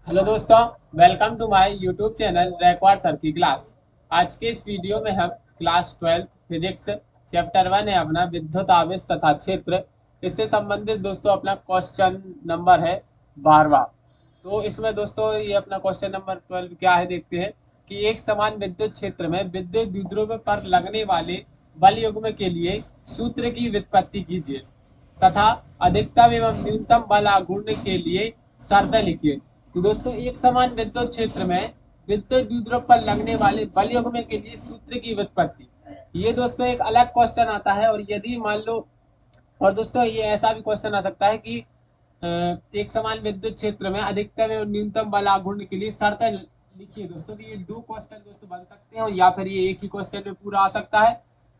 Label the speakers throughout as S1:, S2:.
S1: Hello दोस्तों, welcome to my YouTube channel Raikwar sir की class. आज के इस वीडियो में हम क्लास 12 फिजिक्स चैप्टर 1 है अपना विद्युत आवेश तथा क्षेत्र। इससे संबंधित दोस्तों अपना क्वेश्चन नंबर है 12वां। तो इसमें दोस्तों ये अपना क्वेश्चन नंबर 12 क्या है देखते हैं कि एक समान विद्युत क्षेत्र में विद्युत द्विध्रुव पर लगने वाले बल युग्म के लिए सूत्र की व्युत्पत्ति कीजिए तथा अधिकतम एवं न्यूनतम बल आघूर्ण के लिए शर्तें लिखिए। तो दोस्तों एक समान विद्युत क्षेत्र में विद्युत द्विध्रुव पर लगने वाले बल युग्म के लिए सूत्र की व्युत्पत्ति, ये दोस्तों एक अलग क्वेश्चन आता है। और यदि मान लो, और दोस्तों ये ऐसा भी क्वेश्चन आ सकता है कि एक समान विद्युत क्षेत्र में अधिकतम एवं न्यूनतम बल आघूर्ण के लिए शर्तें लिखिए। दोस्तों तो ये दो क्वेश्चन दोस्तों बन सकते हैं, या फिर ये एक ही क्वेश्चन में पूरा आ सकता है।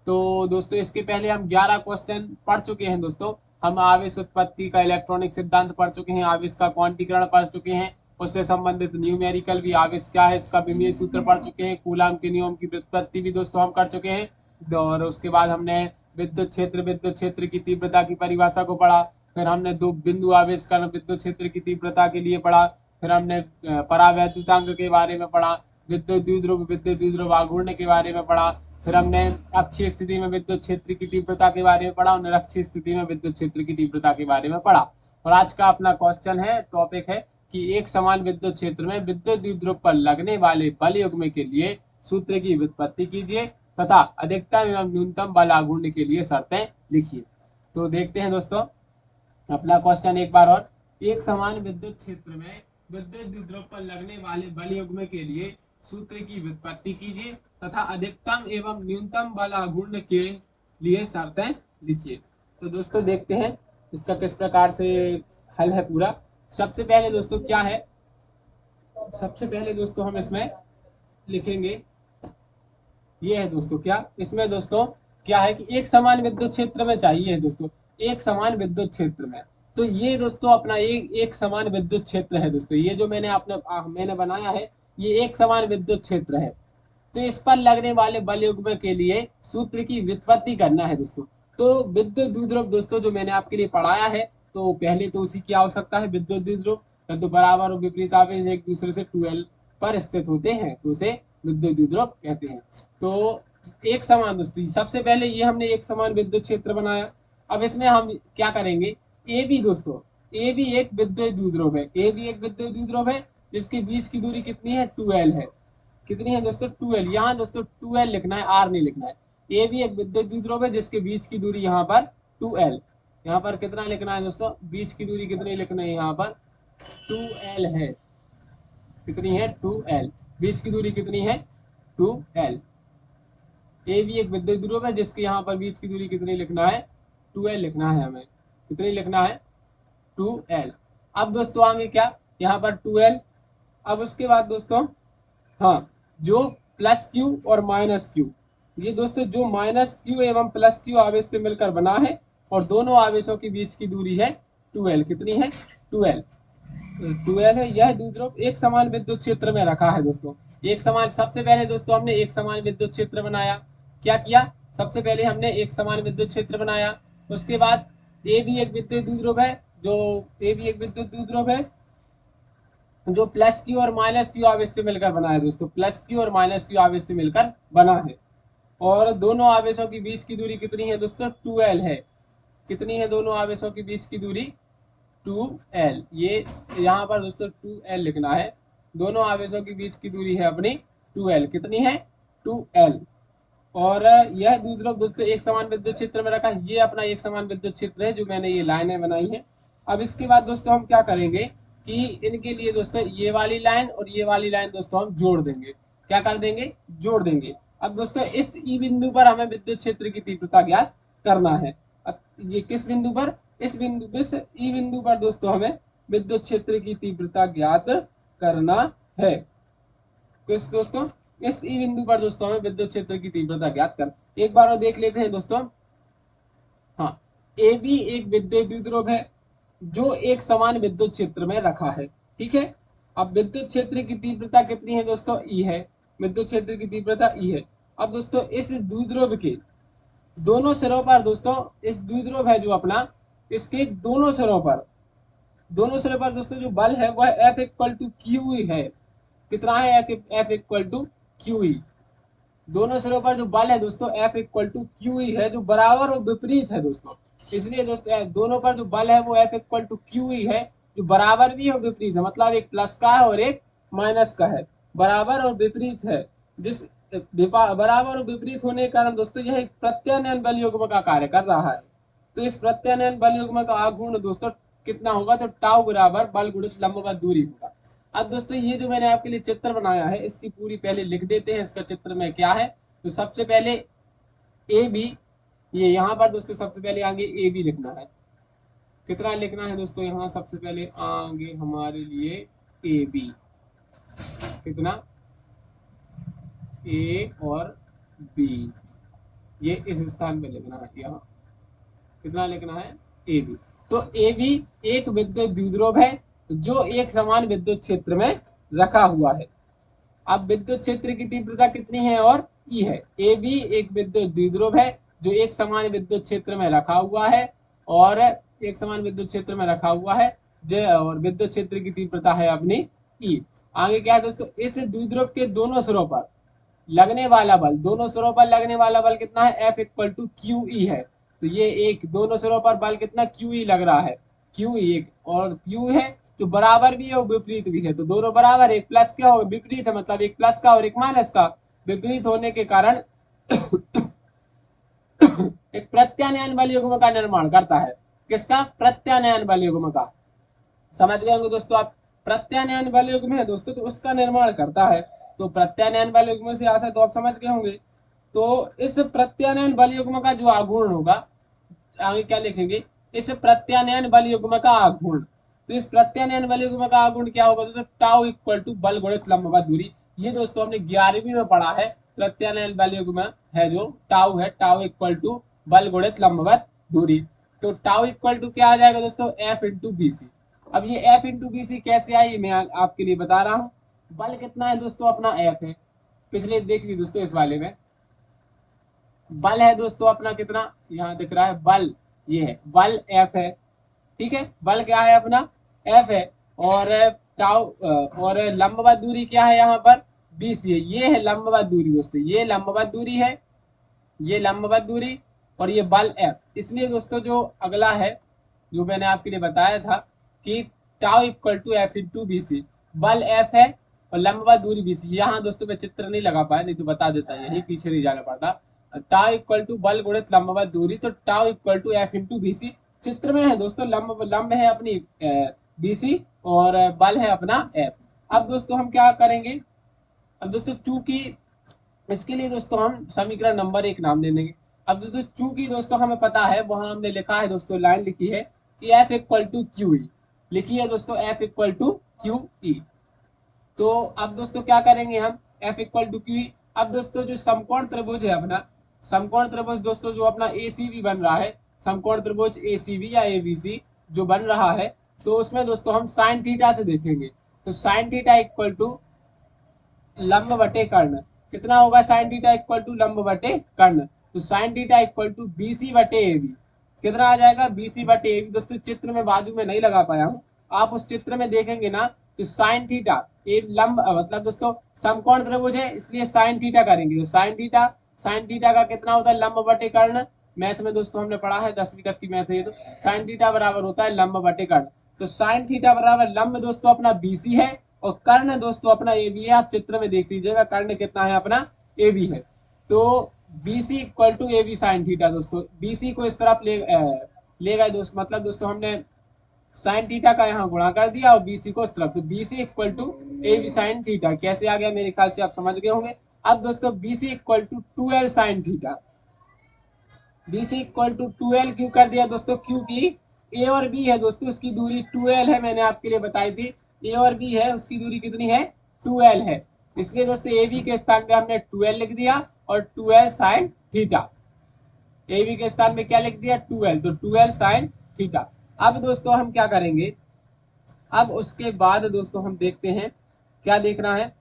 S1: तो दोस्तों इसके पहले हम 11 क्वेश्चन पढ़ चुके हैं दोस्तों। हम आवेश उत्पत्ति का इलेक्ट्रॉनिक सिद्धांत पढ़ चुके हैं, आवेश का क्वांटीकरण पढ़ चुके हैं, उससे संबंधित न्यूमेरिकल भी आवेश क्या है इसका विमेय सूत्र पढ़ चुके हैं, कूलाम के नियम की व्युत्पत्ति भी दोस्तों हम कर चुके हैं। और उसके बाद हमने विद्युत क्षेत्र की तीव्रता की परिभाषा को पढ़ा। फिर हमने दो बिंदु आवेश का विद्युत क्षेत्र की तीव्रता के लिए पढ़ा। फिर हमने परावैद्युतांक के बारे में पढ़ा, विद्युत द्विध्रुव आघूर्ण के बारे में पढ़ा। फिर हमने अक्षीय स्थिति में विद्युत क्षेत्र की तीव्रता के बारे में पढ़ा और निरक्षीय स्थिति में विद्युत क्षेत्र की तीव्रता के बारे में पढ़ा। और आज का अपना क्वेश्चन है, टॉपिक है कि एक समान विद्युत क्षेत्र में विद्युत द्विध्रुव पर लगने वाले बल युग्म के लिए सूत्र की व्युत्पत्ति कीजिए तथा अधिकतम एवं न्यूनतम बल आघूर्ण के लिए शर्तें लिखिए। तो देखते हैं दोस्तों अपना क्वेश्चन एक बार और। एक समान विद्युत क्षेत्र में विद्युत द्विध्रुव पर लगने वाले बल युग्म के लिए सूत्र की व्युत्पत्ति कीजिए तथा अधिकतम एवं न्यूनतम बल आघूर्ण के लिए शर्तें लिखिए। तो दोस्तों देखते हैं इसका किस प्रकार से हल है पूरा। सबसे पहले दोस्तों क्या है, सबसे पहले दोस्तों हम इसमें लिखेंगे, ये है दोस्तों क्या इसमें दोस्तों क्या है कि एक समान विद्युत क्षेत्र में चाहिए है दोस्तों, एक समान विद्युत क्षेत्र में। तो ये दोस्तों अपना एक समान विद्युत क्षेत्र है दोस्तों, ये जो मैंने बनाया है ये एक समान विद्युत क्षेत्र है। तो इस पर लगने वाले बल युग्म के लिए सूत्र की व्युत्पत्ति करना है दोस्तों। तो विद्युत द्विध्रुव दोस्तों जो मैंने आपके लिए पढ़ाया है, तो पहले तो उसी की आवश्यकता है। विद्युत द्विध्रुव तो बराबर और विपरीत आवेश एक दूसरे से 12 पर स्थित होते हैं, तो उसे विद्युत द्विध्रुव कहते हैं। तो एक समान दोस्तों सबसे पहले ये हमने एक समान विद्युत क्षेत्र बनाया। अब इसमें हम क्या करेंगे, ए बी दोस्तों, ए भी एक विद्युत द्विध्रुव है, ए भी एक विद्युत द्विध्रुव है जिसके बीच की दूरी कितनी है 12 है। कितनी है दोस्तों 12, यहाँ दोस्तों 12 लिखना है, आर नहीं लिखना है। ए भी एक विद्युत द्विध्रुव है जिसके बीच की दूरी यहाँ पर 2l, यहाँ पर कितना लिखना है दोस्तों, बीच की दूरी कितनी लिखना है यहाँ पर 2l है। कितनी है 2l, बीच की दूरी कितनी है 2l। ए भी एक विद्युत ध्रुव है जिसके यहाँ पर बीच की दूरी कितनी लिखना है 2l लिखना है हमें। कितनी लिखना है 2l। अब दोस्तों आगे क्या, यहाँ पर 2l। अब उसके बाद दोस्तों हाँ, जो प्लस क्यू और माइनस क्यू, ये दोस्तों जो माइनस क्यू एवं प्लस क्यू आवेश से मिलकर बना है और दोनों आवेशों के बीच की दूरी है 2l। कितनी है 2l, 12 है। यह द्विध्रुव एक समान विद्युत क्षेत्र में रखा है दोस्तों। एक समान, सबसे पहले दोस्तों हमने एक समान विद्युत क्षेत्र बनाया। क्या किया, सबसे पहले हमने एक समान विद्युत क्षेत्र बनाया। उसके बाद ए भी एक विद्युत द्विध्रुव है, जो ए भी एक विद्युत द्विध्रुव है जो प्लस क्यू और माइनस क्यू आवेश से मिलकर बना है दोस्तों, प्लस क्यू और माइनस क्यू आवेश से मिलकर बना है। और दोनों आवेशों की बीच की दूरी कितनी है दोस्तों 2l है। कितनी है दोनों आवेशों की बीच की दूरी 2l, ये यहाँ पर दोस्तों 2l लिखना है। दोनों आवेशों के बीच की दूरी है अपनी 2l। कितनी है 2l। और यह द्विध्रुव दोस्तों एक समान विद्युत क्षेत्र में रखा, ये अपना एक समान विद्युत क्षेत्र है जो मैंने ये लाइनें बनाई है। अब इसके बाद दोस्तों हम क्या करेंगे कि इनके लिए दोस्तों ये वाली लाइन और ये वाली लाइन दोस्तों हम जोड़ देंगे। क्या कर देंगे, जोड़ देंगे। अब दोस्तों इस ई बिंदु पर हमें विद्युत क्षेत्र की तीव्रता ज्ञात करना है। ये किस बिंदु पर, इस ई बिंदु पर दोस्तों हमें विद्युत क्षेत्र की तीव्रता ज्ञात करना है। किस दोस्तों, इस ई बिंदु पर दोस्तों हमें विद्युत क्षेत्र की तीव्रता ज्ञात कर, एक बार और देख लेते हैं दोस्तों। हाँ, ए भी एक विद्युत द्विध्रुव है जो एक समान विद्युत क्षेत्र में रखा है। ठीक है, अब विद्युत क्षेत्र की तीव्रता कितनी है दोस्तों, ई है। विद्युत क्षेत्र की तीव्रता ई है। अब दोस्तों इस द्विध्रुव के दोनों सिरों पर दोस्तों, इस द्विध्रुव है जो अपना, इसके दोनों सिरों पर दोनों सिरे पर दोस्तों जो बल है वह F इक्वल टू क्यू ही है। कितना है F इक्वल टू क्यू ही। दोनों सिरों पर जो बल है दोस्तों F इक्वल टू क्यू ही है, जो बराबर और विपरीत है दोस्तों। इसलिए दोस्तों दोनों पर जो बल है वो F इक्वल टू क्यू ही है, जो बराबर भी और विपरीत है, मतलब एक प्लस का है और एक माइनस का है, बराबर और विपरीत है। जिस बराबर और विपरीत होने के कारण दोस्तों यह एक प्रत्यानयन बल युग्म का कार्य कर रहा है। तो इस प्रत्यानयन बल युग्म का आघूर्ण दोस्तों कितना होगा, तो टाउ बराबर बल गुणित लंबवत दूरी होगा। अब दोस्तों ये जो मैंने आपके लिए चित्र बनाया है इसकी पूरी पहले लिख देते हैं, इसका चित्र में क्या है। तो सबसे पहले ए बी, ये यहाँ पर दोस्तों सबसे पहले आगे ए बी लिखना है। कितना लिखना है दोस्तों, यहाँ सबसे पहले आगे हमारे लिए ए बी, कितना ए और बी, ये इस स्थान पे लिखना है। यहाँ कितना लिखना है, ए बी। तो ए बी एक विद्युत द्विध्रुव है जो एक समान विद्युत क्षेत्र में रखा हुआ है। अब विद्युत क्षेत्र की तीव्रता कितनी है और ई है। ए बी एक विद्युत द्विध्रुव है जो एक समान विद्युत क्षेत्र में रखा हुआ है, और एक समान विद्युत क्षेत्र में रखा हुआ है जो, और विद्युत क्षेत्र की तीव्रता है अपनी ई। आगे क्या है दोस्तों, इस द्विध्रुव के दोनों सिरों पर लगने वाला बल, दोनों सिरों पर लगने वाला बल कितना है, F equal to Q E है। तो ये एक दोनों सिरों पर बल कितना क्यू ई लग रहा है, क्यू ई एक, और क्यू है जो बराबर भी है और विपरीत भी है। तो दोनों बराबर है, प्लस क्या होगा, विपरीत है, मतलब एक प्लस का और एक माइनस का, विपरीत होने के कारण एक प्रत्यानयन बल युग्म का निर्माण करता है। किसका, प्रत्यानयन बल युग्म का। समझ गए होंगे दोस्तों आप। प्रत्यानयन बल युग्म है दोस्तों तो उसका निर्माण करता है। तो प्रत्यानयन बल युग्म से आशा तो आप समझ गए होंगे। तो इस प्रत्यानयन बल युग्म का जो आघूर्ण होगा, आगे क्या लिखेंगे, इस प्रत्यानयन बल युग्म का आघूर्ण। तो इस प्रत्यानयन बल युग्म का आघूर्ण क्या होगा दोस्तों, टाउ इक्वल टू बल गुणित लंबवत दूरी। ये दोस्तों हमने 11वीं में पढ़ा है। प्रत्यानयन बल युग्म है जो टाउ है, टाउ इक्वल टू बल गुणित लंबवत दूरी। तो टाउ इक्वल टू क्या आ जाएगा दोस्तों, F इंटू बी सी। अब ये F इंटू बी सी कैसे आई मैं आपके लिए बता रहा हूँ। बल कितना है दोस्तों, अपना F है। पिछले देख लीजिए दोस्तों, इस वाले में बल है दोस्तों अपना कितना, यहाँ दिख रहा है बल, ये है बल F है। ठीक है, बल क्या है अपना, F है। और टाउ और लंबवत दूरी क्या है यहाँ पर, BC है। ये है लंबवत दूरी दोस्तों, ये लंबवत दूरी है, ये लंबवत दूरी, और ये बल F। इसलिए दोस्तों जो अगला है, जो मैंने आपके लिए बताया था कि tau equal to F into B C, बल F है और लंबवत दूरी BC। यहाँ दोस्तों मैं चित्र नहीं लगा पाया, नहीं तो बता देता, यही पीछे नहीं जाना पड़ता। टाउ इक्वल टू बल गुणित लंबवत दूरी, तो tau equal to F into B C. चित्र में है दोस्तों, लंब है अपनी BC और बल है अपना F। अब दोस्तों हम क्या करेंगे, अब दोस्तों चूंकि इसके लिए दोस्तों हम समीकरण नंबर 1 नाम दे देंगे। अब दोस्तों चूंकि दोस्तों हमें पता है, वहां हमने लिखा है दोस्तों, लाइन लिखी है कि F equal to Q E, लिखी है दोस्तों F equal to Q E. तो अब दोस्तों क्या करेंगे हम, F equal to Q E. अब दोस्तों जो समकोण त्रिभुज है अपना, समकोण त्रिभुज दोस्तों जो अपना ACB बन रहा है, समकोण त्रिभुज ACB या ABC जो बन रहा है, तो उसमें दोस्तों हम साइन थीटा से देखेंगे। तो साइन थीटा इक्वल टू लंब बटे कर्ण, कितना होगा साइन थीटा इक्वल टू लंब बटे कर्ण। तो sine theta equal to BC बटे AB, कितना आ जाएगा, BC बटे AB। दोस्तों चित्र में बाजू में नहीं लगा पाया हूँ, आप उस चित्र में देखेंगे ना, तो साइन थीटा एक लंब मतलब दोस्तों समकोण त्रिभुज है, इसलिए साइन थीटा करेंगे। तो साइन थीटा का कितना होता है, लंब बटे कर्ण। मैथ में दोस्तों हमने पढ़ा है, 10वीं तक की मैथ है। तो साइन थीटा बराबर होता है लंब बटे कर्ण। तो साइन थीटा बराबर लंब दोस्तों अपना BC है, और कर्ण दोस्तों अपना AB है। आप चित्र में देख लीजिएगा कर्ण कितना है अपना, AB है। तो BC equal to AB sine theta. दोस्तों BC को इस तरफ ले गए दोस्त, मतलब दोस्तों हमने साइन थीटा का यहाँ गुणा कर दिया और BC को इस तरफ। तो BC equal to AB sine theta कैसे आ गया, मेरे ख्याल से आप समझ गए होंगे। अब दोस्तों BC equal to 2L sine theta, BC equal to 2L क्यों कर दिया दोस्तों, क्योंकि A और B है दोस्तों, उसकी दूरी 2L है, मैंने आपके लिए बताई थी। A और B है, उसकी दूरी कितनी है, 2L है। इसलिए दोस्तों AB के स्थान पे हमने 2L लिख दिया और 2L साइन थीटा। AB के स्थान पे क्या लिख दिया, 2L, तो 2L साइन थीटा। अब दोस्तों हम क्या करेंगे, अब उसके बाद दोस्तों हम देखते हैं क्या देखना है।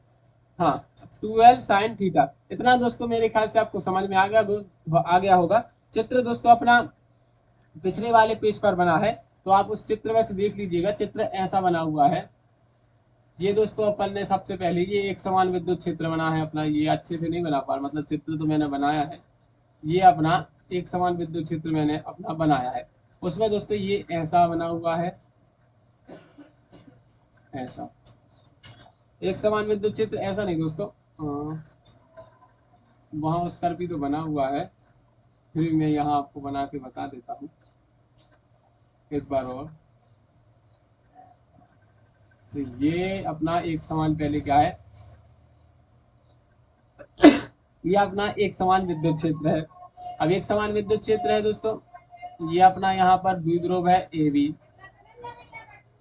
S1: हाँ, 2L साइन थीटा, इतना दोस्तों मेरे ख्याल से आपको समझ में आ गया होगा। चित्र दोस्तों अपना पिछले वाले पेज पर बना है, तो आप उस चित्र में से देख लीजिएगा। चित्र ऐसा बना हुआ है। ये दोस्तों अपन ने सबसे पहले ये एक समान विद्युत क्षेत्र बना है अपना। ये अच्छे से नहीं बना पा रहा, मतलब चित्र तो मैंने बनाया है। ये अपना एक समान विद्युत क्षेत्र मैंने अपना बनाया है। उसमें दोस्तों ये ऐसा बना हुआ है, ऐसा एक समान विद्युत क्षेत्र। ऐसा नहीं दोस्तों, वहां उस तरफ भी तो बना हुआ है, फिर मैं यहाँ आपको बना के बता देता हूँ एक बार और। तो ये अपना एक समान पहले क्या है, ये अपना एक समान विद्युत क्षेत्र है। अब एक समान विद्युत क्षेत्र है दोस्तों, ये अपना यहाँ पर द्विध्रुव है ए बी।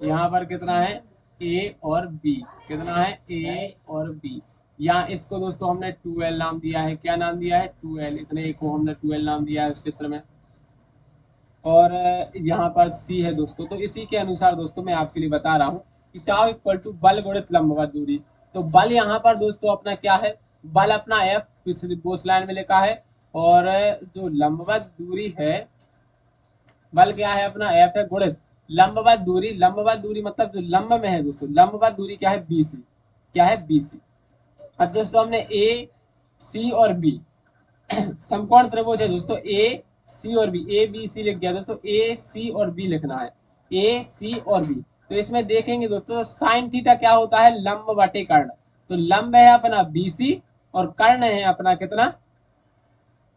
S1: यहाँ पर कितना है, ए और बी, कितना है ए और बी। यहाँ इसको दोस्तों हमने 2L नाम दिया है। क्या नाम दिया है, 2L। इतने को हमने 2L नाम दिया है उस चित्र में। और यहाँ पर C है दोस्तों। तो इसी के अनुसार दोस्तों मैं आपके लिए बता रहा हूँ कि टाउ इक्वल टू बल गुणित लंबवत दूरी। तो बल यहाँ पर दोस्तों अपना क्या है, बल अपना F पिछली बोस लाइन में लिखा है। और जो लंबवत दूरी है, बल क्या है अपना F है गुणित लंबवत दूरी। लंबवत दूरी मतलब जो लंब में है दोस्तों, लंबवत दूरी क्या है, BC। क्या है, BC। अब दोस्तों हमने A, C और B समकोण त्रिभुज है दोस्तों, ए सी और बी, ए बी सी लिख गया दोस्तों। ए सी और बी लिखना है, ए सी और बी। तो इसमें देखेंगे दोस्तों साइन थीटा क्या होता है, लंब बटे कर्ण। तो लंब है अपना बीसी और कर्ण है अपना कितना,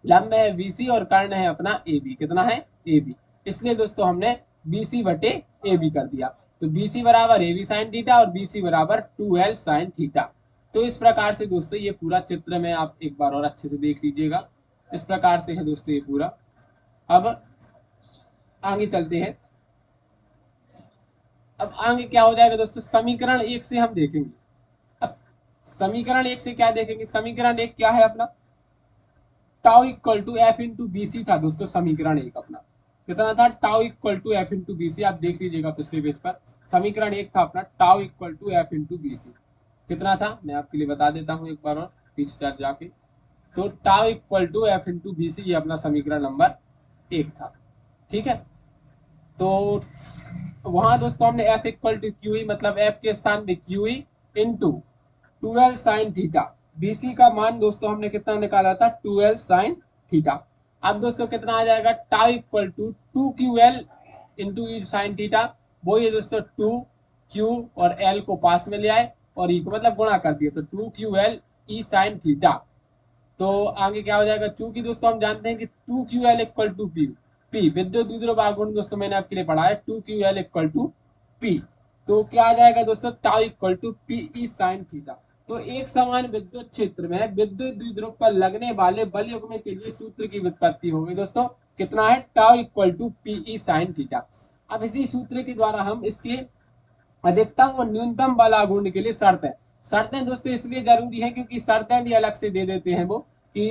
S1: लंब है बीसी और कर्ण है अपना ए बी। कितना है, ए बी। इसलिए दोस्तों हमने बीसी बटे ए बी कर दिया। तो बीसी बराबर ए बी साइन थीटा और बीसी बराबर 2L साइन थीटा। तो इस प्रकार से दोस्तों ये पूरा चित्र में आप एक बार और अच्छे से देख लीजिएगा। इस प्रकार से है दोस्तों ये पूरा। अब आगे चलते हैं। अब आगे क्या हो जाएगा दोस्तों, समीकरण 1 से हम देखेंगे। अब समीकरण 1 से क्या देखेंगे, समीकरण 1 क्या है अपना, tau equal to F into BC था दोस्तों। समीकरण 1 अपना कितना था, tau equal to F into BC. आप देख लीजिएगा पिछले पेज पर। समीकरण 1 था अपना tau equal to F into BC. कितना था मैं आपके लिए बता देता हूँ एक बार और पीछे चल जाके। तो tau equal to F into BC ये अपना समीकरण नंबर 1 था। ठीक है। तो वहां दोस्तों हमने F equal to Q E, मतलब एफ के स्थान पे Q E into 2L sine theta. BC का मान दोस्तों हमने कितना निकाला था, 2L साइन थीटा। अब दोस्तों कितना आ जाएगा, tau equal to 2QL into E sine theta. वो ये दोस्तों 2Q और L को पास में ले आए और ई को मतलब गुणा कर दिया। तो 2QL ई साइन थीटा। तो आगे क्या हो जाएगा, चूंकि दोस्तों हम जानते हैं कि 2QL equal to P, P विद्युत द्विध्रुव आघूर्ण दोस्तों मैंने आपके लिए पढ़ा है 2QL इक्वल टू पी। तो क्या आ जाएगा दोस्तों, tau equal to P E sine theta. तो एक समान विद्युत क्षेत्र में विद्युत द्विध्रुव पर लगने वाले बल युग्म के लिए सूत्र की व्युत्पत्ति होगी दोस्तों। कितना है, tau equal to P E sine theta. अब इसी सूत्र के द्वारा हम इसके अधिकतम और न्यूनतम बल आघूर्ण के लिए शर्तें, शर्तें दोस्तों इसलिए जरूरी है क्योंकि शर्तें भी अलग से दे देते हैं वो कि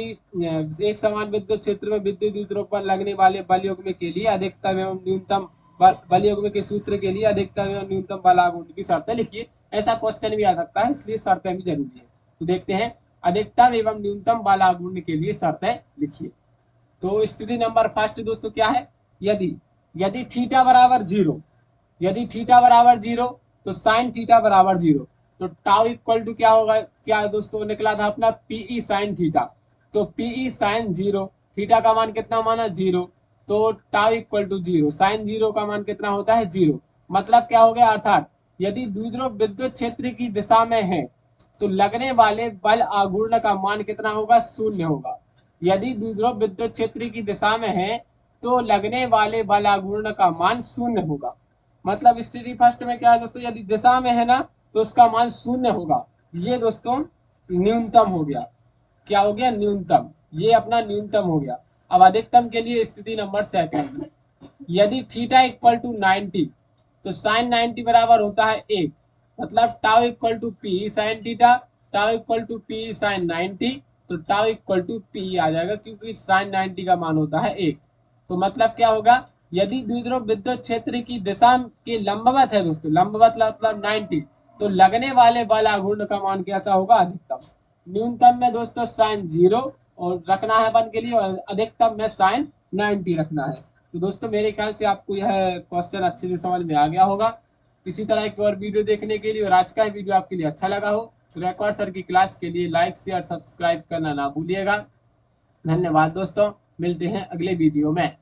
S1: एक समान विद्युत क्षेत्र में विद्युत द्विध्रुव पर लगने वाले बल युग्म के लिए अधिकतम एवं न्यूनतम बल युग्म के सूत्र के लिए अधिकतम एवं न्यूनतम बल आघूर्ण की शर्तें लिखिए। ऐसा क्वेश्चन भी आ सकता है, इसलिए शर्तें भी जरूरी है। तो देखते हैं, अधिकतम एवं न्यूनतम बल आघूर्ण के लिए शर्तें लिखिए। तो स्थिति नंबर फर्स्ट दोस्तों क्या है, यदि यदि थीटा बराबर 0, यदि थीटा बराबर 0 तो साइन थीटा बराबर 0। तो टाउ इक्वल टू क्या होगा, क्या दोस्तों निकला था अपना पीई साइन थीटा। तो पीई साइन 0, थीटा का मान कितना माना 0, तो टाउ इक्वल टू 0, साइन 0 का मान कितना होता है 0। मतलब क्या हो गया, अर्थात यदि द्विध्रुव विद्युत क्षेत्र की दिशा में है तो लगने वाले बल आघूर्ण का मान कितना होगा, 0 होगा। यदि द्विध्रुव विद्युत क्षेत्र की दिशा में है तो लगने वाले बल आघूर्ण का मान 0 होगा। मतलब स्थिति फर्स्ट में क्या है दोस्तों, यदि दिशा में है ना तो उसका मान 0 होगा। ये दोस्तों न्यूनतम हो गया। क्या हो गया, न्यूनतम। ये अपना न्यूनतम हो गया। अब अधिकतम के लिए स्थिति नंबर सेकंड, यदि थीटा इक्वल टू 90 तो साइन 90 बराबर होता है 1। मतलब tau equal to P sine theta, tau equal to P sine 90। तो टाउ इक्वल टू पी आ जाएगा क्योंकि साइन 90 का मान होता है 1। तो मतलब क्या होगा, यदि द्विध्रुव विद्युत क्षेत्र की दिशा के लंबवत है दोस्तों, लंबवत मतलब 90, तो लगने वाले बल आघूर्ण का मान कैसा होगा, अधिकतम। न्यूनतम में दोस्तों साइन 0 और रखना है अपन के लिए, और अधिकतम में साइन 90 रखना है। तो दोस्तों मेरे ख्याल से आपको यह क्वेश्चन अच्छे से समझ में आ गया होगा। इसी तरह की और वीडियो देखने के लिए और आज का वीडियो आपके लिए अच्छा लगा हो तो रैकवार सर की क्लास के लिए लाइक शेयर सब्सक्राइब करना ना भूलिएगा। धन्यवाद दोस्तों, मिलते हैं अगले वीडियो में।